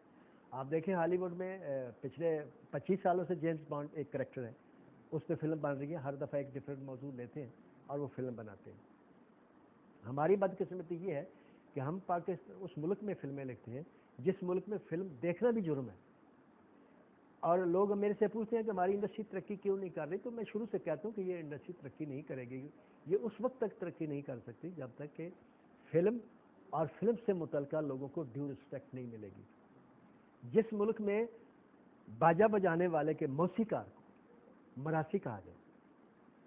آپ دیکھیں ہالی ووڈ میں پچھلے 25 سالوں سے جیمز بانڈ ایک کریکٹر ہے, اس پہ فلم بن رہی ہے, ہر دفعہ ایک ڈفرینٹ موضوع لیتے ہیں اور وہ فلم بناتے ہیں. ہماری بدقسمتی یہ ہے کہ ہم پاکستان اس ملک میں فلمیں لکھتے ہیں جس ملک میں فلم دیکھنا بھی جرم ہے, اور لوگ میرے سے پوچھتے ہیں کہ ہماری انڈسٹری ترقی کیوں نہیں کر رہی, تو میں شروع سے کہتا ہوں کہ یہ انڈسٹری ترقی نہیں کرے گی, یہ اس وقت تک ترقی نہیں کر سکتی جب تک کہ فلم اور فلم سے متعلقہ لوگوں کو ڈیو رسپیکٹ نہیں ملے گی. جس ملک میں باجا بجانے والے کے موسیقار کو مراسی کہا جائے,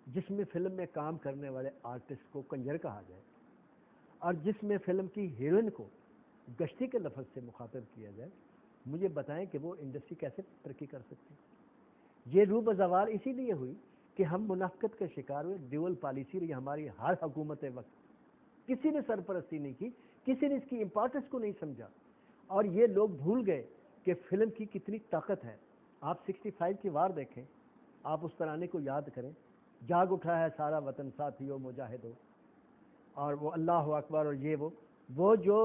جس میں فلم میں کام کرنے والے آرٹسٹ کو کنجر کہا جائے, اور جس میں فلم کی ہیروئن کو گشتی کے لفظ سے مخاطب کیا جائے, مجھے بتائیں کہ وہ انڈسٹری کیسے ترقی کر سکتی. یہ روح بزوال اسی لیے ہوئی کہ ہم منافقت کے شکار ہوئے. ڈیول پالیسی رہی ہماری ہر حکومت وقت, کسی نے سرپرستی نہیں کی, کسی نے اس کی امپورٹنس کو نہیں سمجھا, اور یہ لوگ بھول گئے کہ فلم کی کتنی طاقت ہے. آپ 65 کی وار دیکھیں, آپ اس ترانے کو یاد کریں, جاگ اٹھا ہے سارا وطن ساتھیو مجاہدو, اور وہ اللہ اکبر, اور یہ وہ جو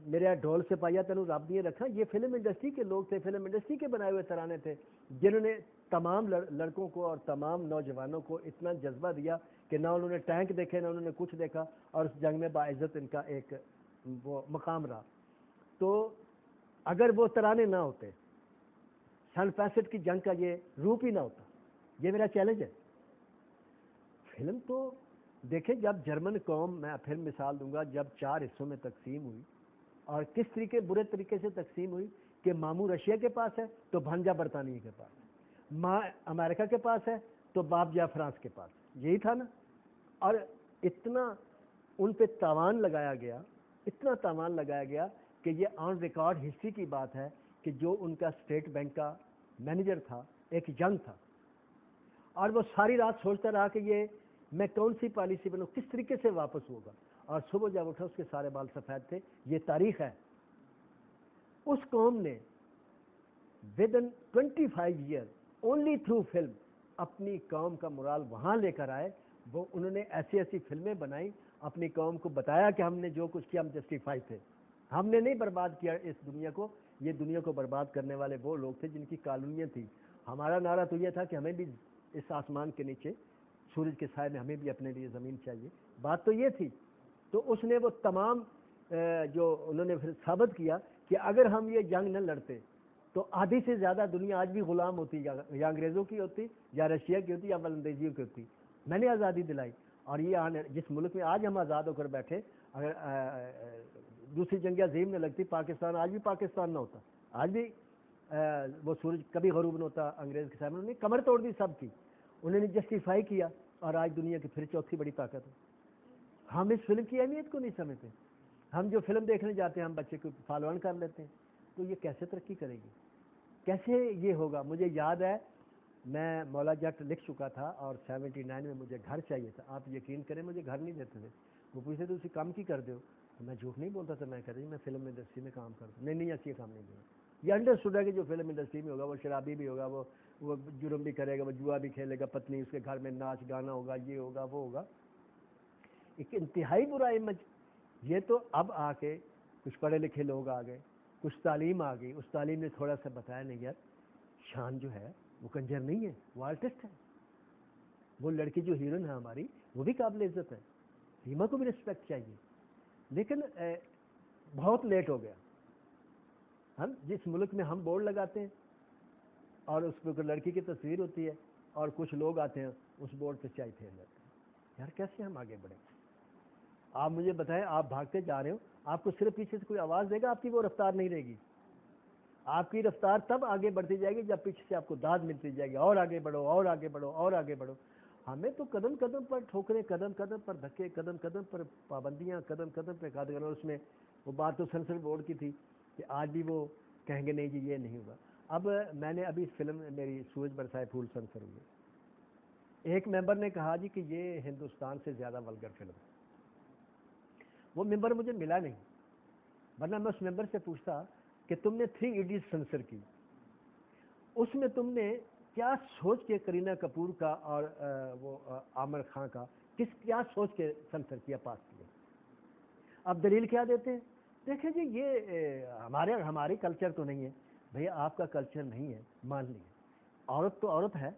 میرے ڈھول سے پایا تینوں رب نے رکھا, یہ فلم انڈسٹری کے لوگ تھے, فلم انڈسٹری کے بنائے ہوئے ترانے تھے, جنہوں نے تمام لڑکوں کو اور تمام نوجوانوں کو اتنا جذبہ دیا کہ نہ انہوں نے ٹینک دیکھے, نہ انہوں نے کچھ دیکھا, اور اس جنگ میں باعزت ان کا ایک وہ مقام رہا. تو اگر وہ ترانے نہ ہوتے, سن 65 کی جنگ کا یہ روپ ہی نہ ہوتا. یہ میرا چیلنج ہے. فلم تو دیکھیں, جب جرمن قوم, میں پھر مثال دوں گا, جب 4 حصوں میں تقسیم ہوئی, اور کس طریقے برے طریقے سے تقسیم ہوئی کہ ماموں رشیا کے پاس ہے تو بھانجا برطانیہ کے پاس ہے, ماں امریکہ کے پاس ہے تو باپ جا فرانس کے پاس, یہی تھا نا. اور اتنا ان پہ تاوان لگایا گیا, اتنا تاوان لگایا گیا کہ یہ آن ریکارڈ ہسٹری کی بات ہے کہ جو ان کا اسٹیٹ بینک کا مینیجر تھا ایک جنگ تھا, اور وہ ساری رات سوچتا رہا کہ یہ میں کون سی پالیسی بنوں, کس طریقے سے واپس ہوگا, اور صبح جب اٹھا اس کے سارے بال سفید تھے. یہ تاریخ ہے. اس قوم نے ودن 25 ایئر اونلی تھرو فلم اپنی قوم کا مرال وہاں لے کر آئے. وہ انہوں نے ایسی ایسی فلمیں بنائی, اپنی قوم کو بتایا کہ ہم نے جو کچھ کیا ہم جسٹیفائی تھے, ہم نے نہیں برباد کیا اس دنیا کو. یہ دنیا کو برباد کرنے والے وہ لوگ تھے جن کی کالونیاں تھیں. ہمارا نعرہ تو یہ تھا کہ ہمیں بھی اس آسمان کے نیچے سورج کے سائے میں ہمیں بھی اپنے لیے زمین چاہیے. بات تو یہ تھی. تو اس نے وہ تمام جو انہوں نے پھر ثابت کیا کہ اگر ہم یہ جنگ نہ لڑتے تو آدھی سے زیادہ دنیا آج بھی غلام ہوتی, یا انگریزوں کی ہوتی, یا رشیا کی ہوتی, یا ولندیزیوں کی ہوتی. میں نے آزادی دلائی, اور یہ جس ملک میں آج ہم آزاد ہو کر بیٹھے, اگر دوسری جنگ عظیم نہ لگتی, پاکستان آج بھی پاکستان نہ ہوتا. آج بھی وہ سورج کبھی غروب نہ ہوتا. انگریز کے سامنے انہوں نے کمر توڑ دی سب کی, انہوں نے جسٹیفائی کیا, اور آج دنیا کی پھر چوتھی بڑی طاقت ہے. ہم اس فلم کی اہمیت کو نہیں سمجھتے. ہم جو فلم دیکھنے جاتے ہیں ہم بچے کو فالو آن کر لیتے ہیں. تو یہ کیسے ترقی کرے گی, کیسے یہ ہوگا؟ مجھے یاد ہے میں مولا جٹ لکھ چکا تھا, اور 79 میں مجھے گھر چاہیے تھا. آپ یقین کریں مجھے گھر نہیں دیتے تھے. وہ پوچھتے تھے اسی کام کی کر دو, میں جھوٹ نہیں بولتا تھا, میں کہتا جی میں فلم انڈسٹری میں کام کرتا ہوں. نہیں ایسی کام نہیں دوں. یہ انڈرسٹوڈ ہے کہ جو فلم انڈسٹری میں ہوگا وہ شرابی بھی ہوگا, وہ جرم بھی کرے گا, وہ جوا بھی کھیلے گا, پتنی اس کے گھر میں ناچ گانا ہوگا, یہ ہوگا وہ ہوگا. ایک انتہائی برا امیج. یہ تو اب آ کے کچھ پڑھے لکھے لوگ آ گئے, کچھ تعلیم آ گئی, اس تعلیم نے تھوڑا سا بتایا نہیں یار شان جو ہے وہ کنجر نہیں ہے, وہ آرٹسٹ ہے. وہ لڑکی جو ہیروئن ہے ہماری وہ بھی قابل عزت ہے, ریما کو بھی رسپیکٹ چاہیے. لیکن بہت لیٹ ہو گیا. ہم جس ملک میں ہم بورڈ لگاتے ہیں اور اس پہ لڑکی کی تصویر ہوتی ہے, اور کچھ لوگ آتے ہیں اس بورڈ پہ چائے پھیر لیتے ہیں, یار کیسے ہم آگے بڑھیں؟ آپ مجھے بتائیں, آپ بھاگتے جا رہے ہو, آپ کو صرف پیچھے سے کوئی آواز دے گا, آپ کی وہ رفتار نہیں رہے گی. آپ کی رفتار تب آگے بڑھتی جائے گی جب پیچھے سے آپ کو داد ملتی جائے گی، اور آگے بڑھو اور آگے بڑھو اور آگے بڑھو. ہمیں تو قدم قدم پر ٹھوکریں، قدم قدم پر دھکے، قدم قدم پر پابندیاں، قدم قدم پہ قدم. اور اس میں وہ بات تو سینسر بورڈ کی تھی کہ آج بھی وہ کہیں گے نہیں جی یہ نہیں ہوگا. اب میں نے ابھی فلم میری سورج برسائے پھول سینسر ہوئی، ایک ممبر نے کہا جی کہ یہ ہندوستان سے زیادہ ولگر فلم ہے. وہ ممبر مجھے ملا نہیں، ورنہ میں اس ممبر سے پوچھتا کہ تم نے 3 ایڈیٹس سینسر کی، اس میں تم نے کیا سوچ کے کرینہ کپور کا اور وہ عامر خان کا کیا سوچ کے سینسر کیا، پاس کیا؟ اب دلیل کیا دیتے ہیں؟ دیکھیں جی یہ ہماری کلچر تو نہیں ہے. بھئی آپ کا کلچر نہیں ہے مان لیے، عورت تو عورت ہے.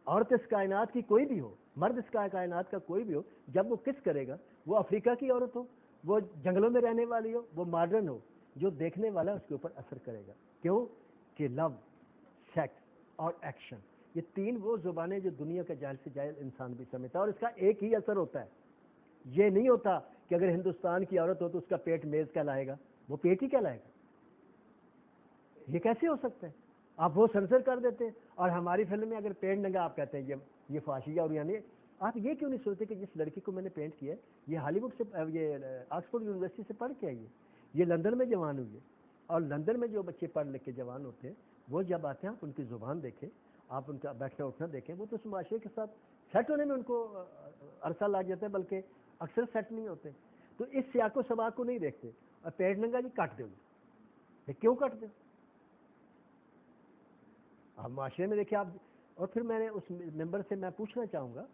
عورت اس کائنات کی کوئی بھی ہو، مرد اس کائنات کا کوئی بھی ہو، جب وہ کس کرے گا، وہ افریقہ کی عورت ہو، وہ جنگلوں میں رہنے والی ہو، وہ ماڈرن ہو، جو دیکھنے والا اس کے اوپر اثر کرے گا. کیوں کہ لو، سیکس اور ایکشن، یہ 3 وہ زبانیں جو دنیا کا جاہل سے جاہل انسان بھی سمجھتا ہے، اور اس کا ایک ہی اثر ہوتا ہے. یہ نہیں ہوتا کہ اگر ہندوستان کی عورت ہو تو اس کا پیٹ میز کہلائے گا، وہ پیٹ ہی کہلائے گا. یہ کیسے ہو سکتا ہے؟ آپ وہ سنسر کر دیتے ہیں. اور ہماری فلم میں اگر پینٹ ننگا آپ کہتے ہیں یہ فاشی ہے. اور یعنی آپ یہ کیوں نہیں سوچتے کہ جس لڑکی کو میں نے پینٹ کیا ہے یہ ہالی ووڈ سے، یہ آکسفورڈ یونیورسٹی سے پڑھ کے آئی ہے، یہ لندن میں جوان ہوئی ہے. اور لندن میں جو بچے پڑھ لکھ کے جوان ہوتے ہیں وہ جب آتے ہیں آپ ان کی زبان دیکھیں، آپ ان کا بیٹھنا اٹھنا دیکھیں، وہ تو اس معاشرے کے ساتھ سیٹ ہونے میں ان کو عرصہ لگ جاتا ہے، بلکہ اکثر سیٹ نہیں ہوتے. تو اس سیاق و سباق کو نہیں دیکھتے. اور پیٹ ننگا جی کٹ دو، یہ کیوں کٹ دو؟ آپ معاشرے میں دیکھیں آپ. اور پھر میں نے اس ممبر سے میں پوچھنا چاہوں گا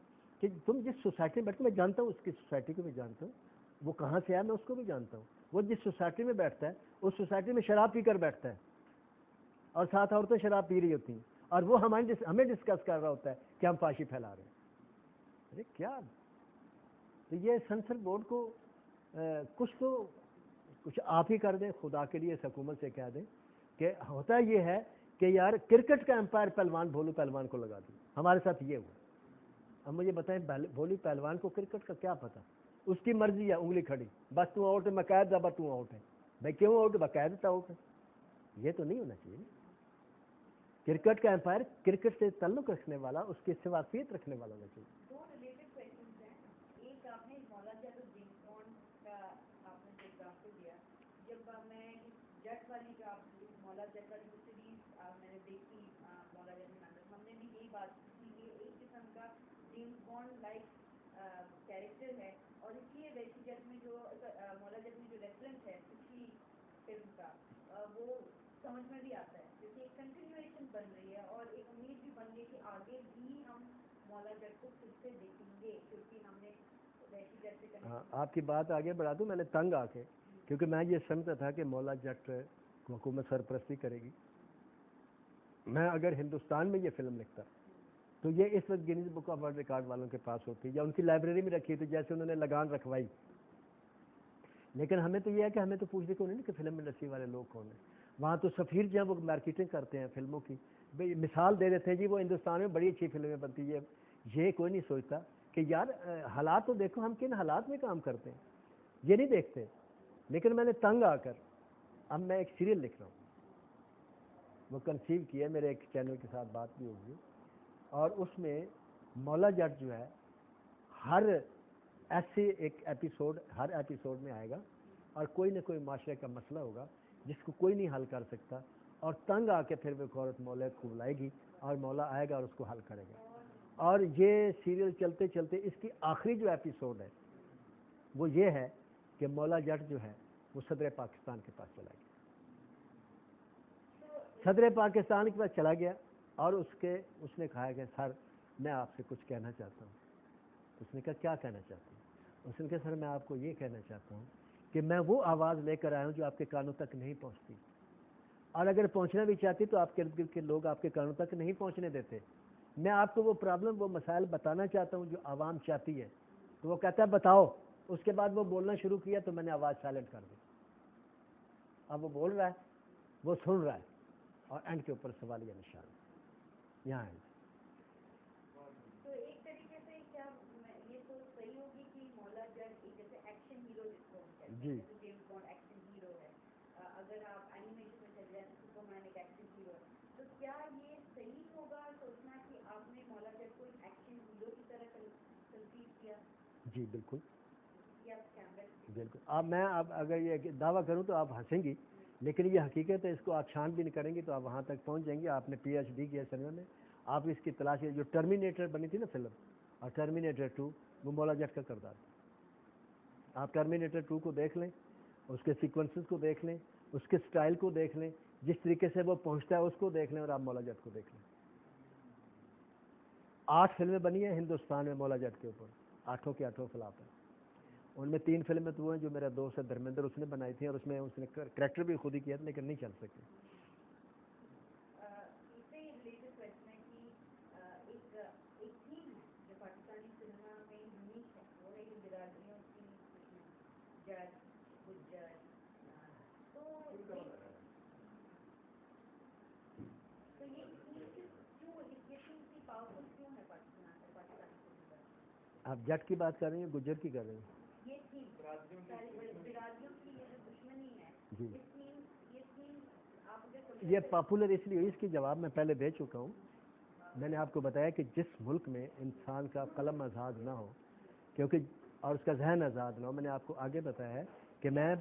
کہ تم جس سوسائٹی میں بیٹھتے، میں جانتا ہوں اس کی سوسائٹی کو بھی جانتا ہوں، وہ کہاں سے آیا میں اس کو بھی جانتا ہوں. وہ جس سوسائٹی میں بیٹھتا ہے اس سوسائٹی میں شراب پی کر بیٹھتا ہے، اور 7 عورتیں شراب پی رہی ہوتی ہیں، اور وہ ہمیں ڈسکس کر رہا ہوتا ہے کہ ہم فاشی پھیلا رہے ہیں. ارے کیا! تو یہ سینسر بورڈ کو کچھ آپ ہی کر دیں، خدا کے لیے اس حکومت سے کہہ دیں کہ ہوتا یہ ہے کہ یار کرکٹ کا امپائر پہلوان بھولو پہلوان کو لگا دیں. ہمارے ساتھ یہ ہوا. اب مجھے بتائیں بھولی پہلوان کو کرکٹ کا کیا پتہ؟ اس کی مرضی ہے، انگلی کھڑی، بس تو آؤٹ ہے، میں قید دبا تو آؤٹ ہے. بھائی کیوں آؤٹ؟ باقاعدہ آؤٹ ہے. یہ تو نہیں ہونا چاہیے. کرکٹ کا امپائر کرکٹ سے تعلق رکھنے والا، اس کی شفافیت رکھنے والا ہونا چاہیے. 2 ریلیٹڈ کویشچنز ہیں. ایک آپ نے مولا جٹ اور جیمس بانڈ کا آپ نے جو ایگزامپل دیا، جب میں جٹ والی جو آپ مولا جٹ والی جو سیریز میں نے دیکھی مولا جٹ میں اندر، ہم نے بھی یہی بات کی کہ ایک قسم کا جیمس بانڈ لائک کیریکٹر ہے. اور اس لیے ویسی جٹ میں جو مولا جٹ میں جو ریفرنس ہے پچھلی فلم کا وہ سمجھ میں بھی آتا ہے، کیونکہ ایک کنٹینیویشن بن رہی ہے اور ایک امید بھی بن گئی کہ آگے بھی ہم مولا جٹ کو پھر سے دیکھیں گے، کیونکہ ہم نے ویسی جٹ سے آپ کی بات آگے بڑھا دوں. میں نے تنگ آ کے، کیونکہ میں یہ سمجھتا تھا کہ مولا جٹ کو حکومت سرپرستی کرے گی. میں اگر ہندوستان میں یہ فلم لکھتا تو یہ اس وقت Guinness book of world record والوں کے پاس ہوتی یا ان کی لائبریری میں رکھی تھی، جیسے انہوں نے لگان رکھوائی. لیکن ہمیں تو یہ ہے کہ ہمیں تو پوچھنے کو نہیں کہ فلم انڈسٹری والے لوگ کون ہیں. وہاں تو سفیر جو ہیں وہ مارکیٹنگ کرتے ہیں فلموں کی. بھئی مثال دے دیتے ہیں جی وہ ہندوستان میں بڑی اچھی فلمیں بنتی ہے. یہ کوئی نہیں سوچتا کہ یار حالات تو دیکھو ہم کن حالات میں کام کرتے ہیں، یہ نہیں دیکھتے. لیکن میں نے تنگ آ کر اب میں ایک سیریل لکھ رہا ہوں، وہ کنسیو کیا ہے، میرے ایک چینل کے ساتھ بات بھی ہوگی. اور اس میں مولا جٹ جو ہے ہر ایسے ایک ایپیسوڈ ہر ایپیسوڈ میں آئے گا، اور کوئی نہ کوئی معاشرے کا مسئلہ ہوگا جس کو کوئی نہیں حل کر سکتا. اور تنگ آ کے پھر وہ عورت مولا کو بلائے گی اور مولا آئے گا اور اس کو حل کرے گا. اور یہ سیریل چلتے چلتے اس کی آخری جو ایپیسوڈ ہے وہ یہ ہے کہ مولا جٹ جو ہے وہ صدر پاکستان کے پاس چلا گیا. صدر پاکستان کے پاس چلا گیا اور اس نے کہا کہ سر میں آپ سے کچھ کہنا چاہتا ہوں. اس نے کہا کیا کہنا چاہتا ہوں؟ اس نے کہا سر میں آپ کو یہ کہنا چاہتا ہوں کہ میں وہ آواز لے کر آیا ہوں جو آپ کے کانوں تک نہیں پہنچتی، اور اگر پہنچنا بھی چاہتی تو آپ کے ارد گرد کے لوگ آپ کے کانوں تک نہیں پہنچنے دیتے. میں آپ کو وہ پرابلم، وہ مسائل بتانا چاہتا ہوں جو عوام چاہتی ہے. تو وہ کہتا ہے بتاؤ. اس کے بعد وہ بولنا شروع کیا تو میں نے آواز سائلنٹ کر دی. اب وہ بول رہا ہے، وہ سن رہا ہے، اور اینڈ کے اوپر سوالیہ نشان یہاں ہے. تو ایک طریقے سے کیا یہ تو صحیح ہوگی کہ مولا جٹ ایک جیسے ایکشن ہیرو جس کو ہم کہتے ہیں، جیسے جیمس بانڈ ایکشن ہیرو ہے. اگر آپ اینیمیشن میں چل جائیں تنقید کیا جی بالکل یا کیمرہ بالکل. میں اب اگر یہ دعویٰ کروں تو آپ ہنسیں گی، لیکن یہ حقیقت ہے. اس کو آپ چھان بین کریں گی تو آپ وہاں تک پہنچ جائیں گے. آپ نے پی ایچ ڈی کیا سنیما میں، آپ اس کی تلاش جو ٹرمینیٹر بنی تھی نا فلم، اور ٹرمینیٹر 2 وہ مولا جٹ کا کردار تھا. آپ ٹرمینیٹر 2 کو دیکھ لیں، اس کے سیکوینسز کو دیکھ لیں، اس کے سٹائل کو دیکھ لیں، جس طریقے سے وہ پہنچتا ہے اس کو دیکھ لیں، اور آپ مولا جٹ کو دیکھ لیں. 8 فلمیں بنی ہیں ہندوستان میں مولا جٹ کے اوپر، 8 کے 8 فلاپ ہیں. ان میں 3 فلمیں تو وہ ہیں جو میرا دوست ہے دھرمیندر، اس نے بنائی تھی، اور اس میں اس نے کریکٹر بھی خود ہی کیا تھا لیکن نہیں چل سکے. اس سے ریلیٹڈ کوشچن ہے کہ ایک تھیم ہے جو پاکستانی سنیما میں یونیک ہے، وہ ہے کہ برادریوں کی جج گجر. تو یہ تھیم کیوں یہ تھیم اتنی پاورفل کیوں ہے پاکستانی سنیما میں؟ آپ جٹ کی بات کر رہے ہیں گجر کی کر رہے ہیں؟ یہ تھیم برادریوں کی یہ جو دشمنی ہے، جی یہ تھیم آپ اگر یہ پاپولر اس لیے، اس کی جواب میں پہلے دے چکا ہوں. میں نے آپ کو بتایا کہ جس ملک میں انسان کا قلم آزاد نہ ہو، کیونکہ اور اس کا ذہن آزاد نہ ہو، میں نے آپ کو آگے بتایا ہے کہ میں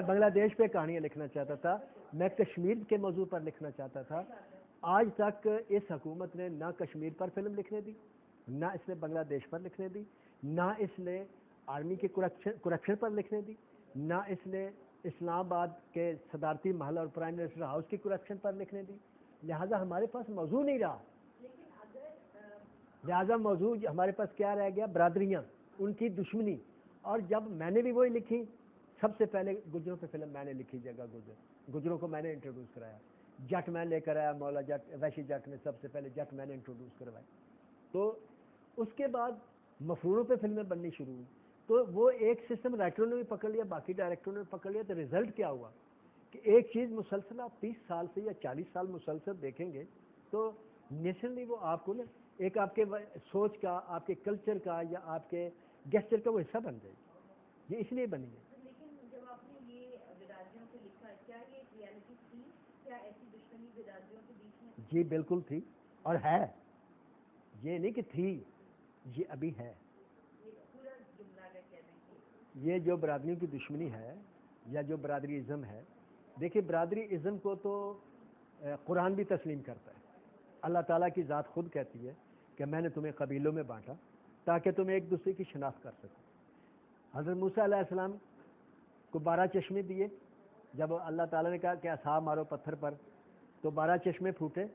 بنگلہ دیش پہ کہانیاں لکھنا چاہتا تھا، میں کشمیر کے موضوع پر لکھنا چاہتا تھا. آج تک اس حکومت نے نہ کشمیر پر فلم لکھنے دی، نہ اس نے بنگلہ دیش پر لکھنے دی، نہ اس نے آرمی کے کرپشن پر لکھنے دی، نہ اس نے اسلام آباد کے صدارتی محل اور پرائم منسٹر ہاؤس کی کرپشن پر لکھنے دی. لہٰذا ہمارے پاس موضوع نہیں رہا. لہٰذا موضوع ہمارے پاس کیا رہ گیا؟ برادریاں، ان کی دشمنی. اور جب میں نے بھی وہی لکھی، سب سے پہلے گجروں پہ فلم میں نے لکھی، جگہ گجروں کو میں نے انٹروڈیوس کرایا. جٹ میں لے کر آیا، مولا جٹ، ویشی جٹ میں سب سے پہلے جٹ میں نے انٹروڈیوس کروائی. تو اس کے بعد مفروروں پہ فلمیں بننی شروع ہوئی. تو وہ ایک سسٹم رائٹروں نے بھی پکڑ لیا، باقی ڈائریکٹروں نے بھی پکڑ لیا. تو رزلٹ کیا ہوا کہ ایک چیز مسلسل آپ 30 سال سے یا 40 سال مسلسل دیکھیں گے تو نیچرلی وہ آپ کو نا ایک آپ کے سوچ کا، آپ کے کلچر کا، یا آپ کے گیسچر کا وہ حصہ بن جائے گی. یہ اس لیے بنی ہے. لیکن جب آپ نے یہ برادریوں سے لکھا، کیا یہ ریئلٹی تھی؟ کیا ایسی دشمنی برادریوں کے بیچ میں؟ جی بالکل تھی اور ہے. یہ نہیں کہ تھی، یہ ابھی ہے. یہ پورا جملہ اگر کہہ دیں کہ یہ جو برادریوں کی دشمنی ہے یا جو برادری ازم ہے، دیکھیے برادری ازم کو تو قرآن بھی تسلیم کرتا ہے. اللہ تعالیٰ کی ذات خود کہتی ہے کہ میں نے تمہیں قبیلوں میں بانٹا تاکہ تم ایک دوسرے کی شناخت کر سکو. حضرت موسیٰ علیہ السلام کو 12 چشمے دیے. جب اللہ تعالیٰ نے کہا کہ عصا مارو پتھر پر، تو 12 چشمے پھوٹے،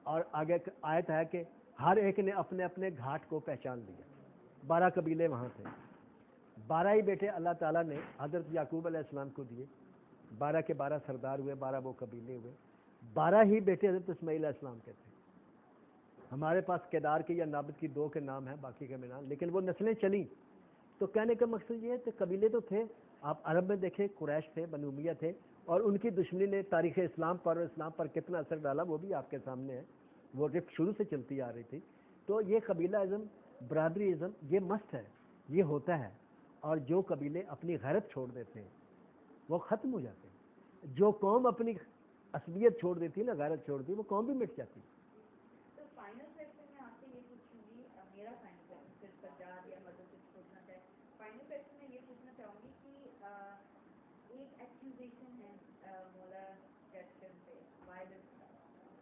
اور آگے آیت ہے کہ ہر ایک نے اپنے اپنے گھاٹ کو پہچان لیا. 12 قبیلے وہاں تھے. 12 ہی بیٹے اللہ تعالیٰ نے حضرت یعقوب علیہ السلام کو دیے. 12 کے 12 سردار ہوئے، 12 وہ قبیلے ہوئے. 12 ہی بیٹے حضرت اسماعیل علیہ السلام کے تھے. ہمارے پاس کیدار کے یا نابد کی 2 کے نام ہیں، باقی کے میں نام، لیکن وہ نسلیں چلیں. تو کہنے کا مقصد یہ ہے کہ قبیلے تو تھے. آپ عرب میں دیکھیں، قریش تھے، بنو امیہ تھے، اور ان کی دشمنی نے تاریخ اسلام پر اور اسلام پر کتنا اثر ڈالا وہ بھی آپ کے سامنے ہے. وہ رفت شروع سے چلتی آ رہی تھی. تو یہ قبیلہ ازم، برادری ازم، یہ مست ہے، یہ ہوتا ہے. اور جو قبیلے اپنی غیرت چھوڑ دیتے ہیں وہ ختم ہو جاتے ہیں. جو قوم اپنی عصبیت چھوڑ دیتی ہے نا، غیرت چھوڑ دی، وہ قوم بھی مٹ جاتی ہے. تو فائنل کویشچن میں آپ سے یہ پوچھوں گی، میرا فائنل کویشچن پھر سجاد یا مدد سے پوچھنا چاہے. فائنل کویشچن میں یہ پوچھنا چاہوں گی کہ ایک ایکوزیشن ہے مولا جٹ فلم پہ وائلنس کا،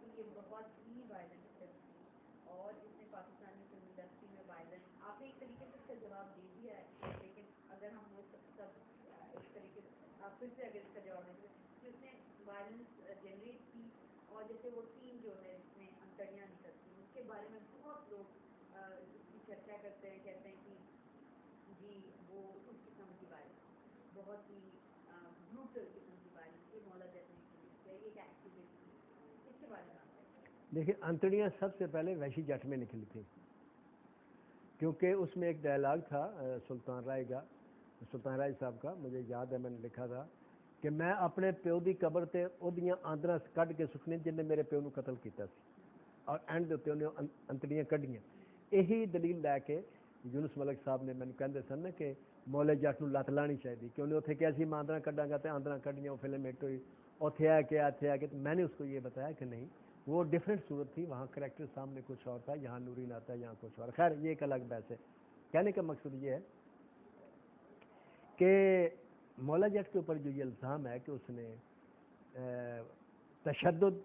کہ یہ بہت ہی وائلنٹ فلم تھی اور اس نے پاکستانی فلم انڈسٹری میں وائلنس، آپ نے ایک طریقے سے اس کا جواب دے دیا ہے، لیکن اگر ہم وہ سب ایک طریقے سے آپ پھر سے اگر اس کا جواب دیں کہ اس نے وائلنس جنریٹ کی، اور جیسے وہ سین جو ہے اس میں انتڑیاں نکلتی ہیں، اس کے بارے میں بہت لوگ اس کی چرچا کرتے ہیں، کہتے ہیں کہ جی وہ اس قسم کی وائلنس، بہت ہی بروٹل قسم کی وائلنس، یہ مولا جٹ نے کی، ایک ایکٹیویٹ کی. اس کے بارے میں آپ دیکھیں انتڑیاں سب سے پہلے ویشی جٹ میں نکلی تھی، کیونکہ اس میں ایک ڈائلاگ تھا سلطان رائے صاحب کا، مجھے یاد ہے میں نے لکھا تھا کہ میں اپنے پیو دی قبر تے اودیاں آندراں کڈ کے سکنے جن نے میرے پیو نو قتل کیتا سی، اور اینڈ دے اوتے انہیں انتڑیاں کڈیاں. یہی دلیل لے کے یونس ملک صاحب نے مینوں کہندے سن کہ مولے جٹ نو لت لانی چاہیے، کہ انہیں اتنے کیا سی میں آندراں کڈاں گا تے آندراں کڈیاں، وہ فلم ہٹ ہوئی. اتنے آ کے تو میں نے اس کو یہ بتایا کہ نہیں، وہ ڈفرینٹ صورت تھی، وہاں کریکٹر سامنے کچھ اور تھا، یہاں نورین آتا ہے، یہاں کچھ اور. خیر یہ ایک الگ بحث ہے. کہنے کا مقصد یہ ہے کہ مولا جٹ کے اوپر جو یہ الزام ہے کہ اس نے تشدد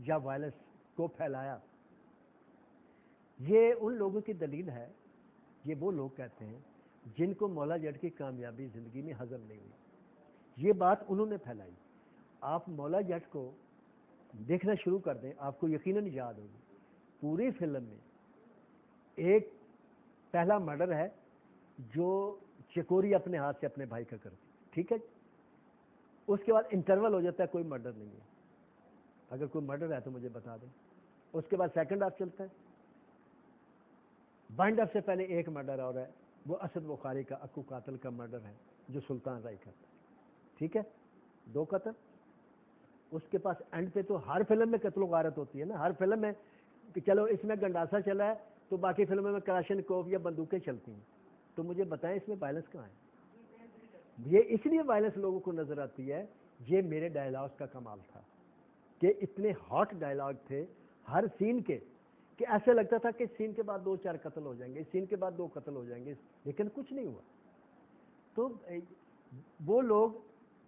یا وائلنس کو پھیلایا، یہ ان لوگوں کی دلیل ہے، یہ وہ لوگ کہتے ہیں جن کو مولا جٹ کی کامیابی زندگی میں ہضم نہیں ہوئی، یہ بات انہوں نے پھیلائی۔ آپ مولا جٹ کو دیکھنا شروع کر دیں، آپ کو یقیناً یاد ہوگی پوری فلم میں ایک پہلا مرڈر ہے جو چکوری اپنے ہاتھ سے اپنے بھائی کا کرتی، ٹھیک ہے، اس کے بعد انٹرول ہو جاتا ہے، کوئی مرڈر نہیں ہے، اگر کوئی مرڈر ہے تو مجھے بتا دیں۔ اس کے بعد سیکنڈ ہاف چلتا ہے، بائنڈ اپ سے پہلے ایک مرڈر اور ہے، وہ اسد بخاری کا اکو قاتل کا مرڈر ہے جو سلطان رائی کا، ٹھیک ہے، 2 قتل۔ اس کے پاس اینڈ پہ تو ہر فلم میں قتل و غارت ہوتی ہے نا، ہر فلم میں کہ چلو اس میں گنڈاسا چلا ہے تو باقی فلموں میں کراشن کوف یا بندوقیں چلتی ہیں، تو مجھے بتائیں اس میں وائلنس کہاں ہے؟ یہ اس لیے وائلنس لوگوں کو نظر آتی ہے، یہ میرے ڈائلاگز کا کمال تھا کہ اتنے ہاٹ ڈائلاگ تھے ہر سین کے کہ ایسے لگتا تھا کہ سین کے بعد 2-4 قتل ہو جائیں گے، سین کے بعد 2 قتل ہو جائیں گے، لیکن کچھ نہیں ہوا۔ تو وہ لوگ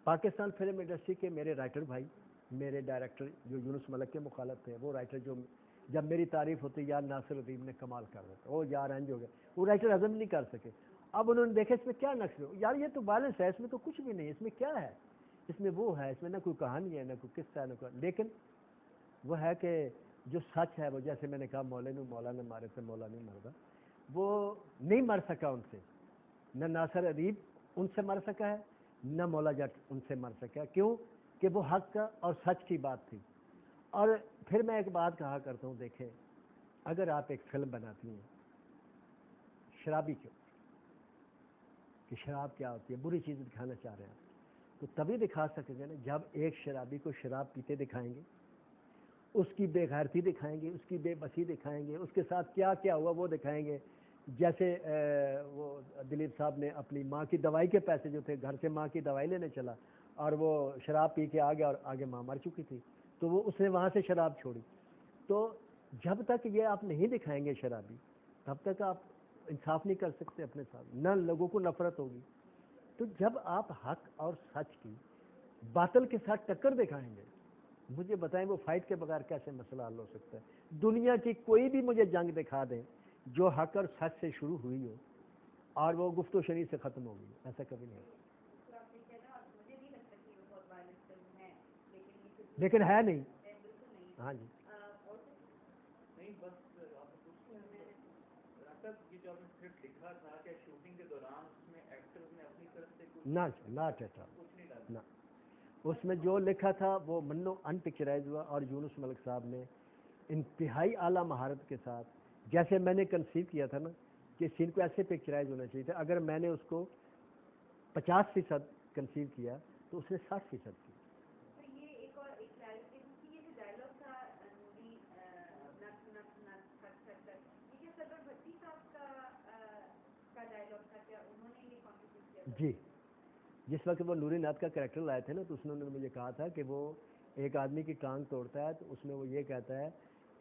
پاکستان فلم انڈسٹری کے میرے رائٹر بھائی، میرے ڈائریکٹر جو یونس ملک کے مخالف تھے، وہ رائٹر جو جب میری تعریف ہوتی یار ناصر ادیب نے کمال کر دیتا، وہ یار انج ہو گئے، وہ رائٹر ہضم نہیں کر سکے۔ اب انہوں نے دیکھا اس میں کیا نقص ہے، یار یہ تو وائلنس ہے، اس میں تو کچھ بھی نہیں، اس میں کیا ہے، اس میں وہ ہے، اس میں نہ کوئی کہانی ہے، نہ کوئی قصہ ہے، نہ کوئی، لیکن وہ ہے کہ جو سچ ہے وہ جیسے میں نے کہا مولا نے مارے تھے، مولا نہیں مردا، وہ نہیں مر سکا ان سے، نہ ناصر ادیب ان سے مر سکا ہے، نہ مولا جٹ ان سے مر سکا، کیوں کہ وہ حق کا اور سچ کی بات تھی۔ اور پھر میں ایک بات کہا کرتا ہوں، دیکھیں اگر آپ ایک فلم بناتی ہیں شرابی کے اوپر کہ شراب کیا ہوتی ہے، بری چیز دکھانا چاہ رہے ہیں، تو تبھی دکھا سکیں گے نا جب ایک شرابی کو شراب پیتے دکھائیں گے، اس کی بے غیرتی دکھائیں گے، اس کی بے بسی دکھائیں گے، اس کے ساتھ کیا کیا ہوا وہ دکھائیں گے۔ جیسے وہ دلیپ صاحب نے اپنی ماں کی دوائی کے پیسے جو تھے، گھر سے ماں کی دوائی لینے چلا اور وہ شراب پی کے آ گیا اور آگے ماں مر چکی تھی، تو وہ اس نے وہاں سے شراب چھوڑی۔ تو جب تک یہ آپ نہیں دکھائیں گے شرابی، تب تک آپ انصاف نہیں کر سکتے اپنے ساتھ، نہ لوگوں کو نفرت ہوگی۔ تو جب آپ حق اور سچ کی باطل کے ساتھ ٹکر دکھائیں گے، مجھے بتائیں وہ فائٹ کے بغیر کیسے مسئلہ حل ہو سکتا ہے؟ دنیا کی کوئی بھی مجھے جنگ دکھا دیں جو حق اور سچ سے شروع ہوئی ہو اور وہ گفت و شنید سے ختم ہوگی، ایسا کبھی نہیں ہوگا۔ لیکن ہے نہیں، ہاں جی نہیں، بس آپ کو یہ جو آپ نے اسکرپٹ لکھا تھا کہ شوٹنگ کے دوران اس میں ایکٹرز نے اپنی طرف سے کچھ نہیں ڈالا، اس میں جو لکھا تھا وہ منو ان پکچرائز ہوا، اور یونس ملک صاحب نے انتہائی اعلیٰ مہارت کے ساتھ، جیسے میں نے کنسیو کیا تھا نا کہ سین کو ایسے پکچرائز ہونا چاہیے تھا، اگر میں نے اس کو 50% کنسیو کیا تو اس نے 60% کی۔ یہ ایک اور ایک کلیریفیکیشن کی، یہ جو ڈائلاگ تھا نوری نت نت نت تھک تھک تک، یہ کیا سرور بھٹی صاحب کا ڈائلاگ تھا، کیا انہوں نے یہ کنٹریبیوٹ کیا تھا؟ جی، جس وقت وہ نوری ناتھ کا کریکٹر لائے تھے نا، تو اس نے مجھے کہا تھا کہ وہ ایک آدمی کی ٹانگ توڑتا ہے تو اس میں وہ یہ کہتا ہے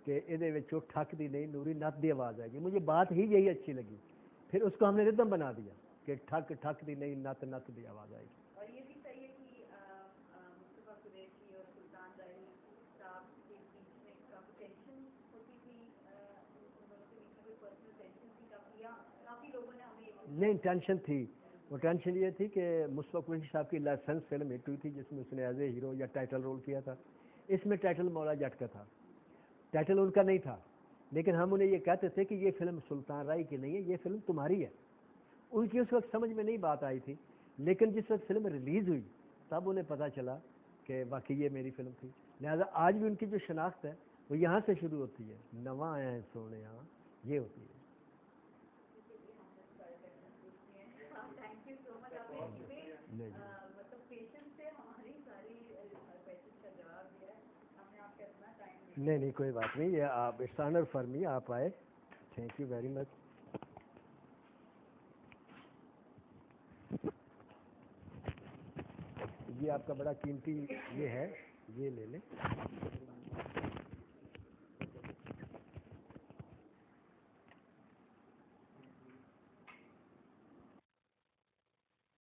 کہ ادھے وچوں ٹھک دی نہیں نوری نت دی آواز آئے گی، مجھے بات ہی یہی اچھی لگی، پھر اس کو ہم نے ردم بنا دیا کہ ٹھک ٹھک دی نہیں نت نت دی آواز آئے گی۔ اور یہ بھی صحیح ہے کہ مصطفیٰ قریشی اور سلطان رائی صاحب کے بیچ میں کافی ٹینشن ہوتی تھی، ان دونوں کے بیچ میں کوئی پرسنل ٹینشن تھی کافی لوگوں نے ہمیں نہیں ٹینشن تھی، وہ ٹینشن یہ تھی کہ مصطفیٰ قریشی صاحب کی لائسنس فلم ہٹ ہوئی تھی جس میں اس نے ایز اے ہیرو یا ٹائٹل رول کیا تھا، اس میں ٹائٹل مولا جٹ کا تھا، ٹائٹل ان کا نہیں تھا، لیکن ہم انہیں یہ کہتے تھے کہ یہ فلم سلطان رائی کی نہیں ہے، یہ فلم تمہاری ہے۔ ان کی اس وقت سمجھ میں نہیں بات آئی تھی، لیکن جس وقت فلم ریلیز ہوئی تب انہیں پتہ چلا کہ واقعی یہ میری فلم تھی، لہذا آج بھی ان کی جو شناخت ہے وہ یہاں سے شروع ہوتی ہے، نواں آیا ہے سونے یہاں، یہ ہوتی ہے۔ تھینک یو سو مچ، آپ نے مطلب پیشنس سے ہماری ساری کویشچن کا جواب دیا ہے، ہم نے آپ کا اتنا ٹائم نہیں کوئی بات نہیں، یہ آپ اٹس آنر فار می، آپ آئے، تھینک یو ویری مچ۔ یہ آپ کا بڑا قیمتی یہ ہے، یہ لے لیں۔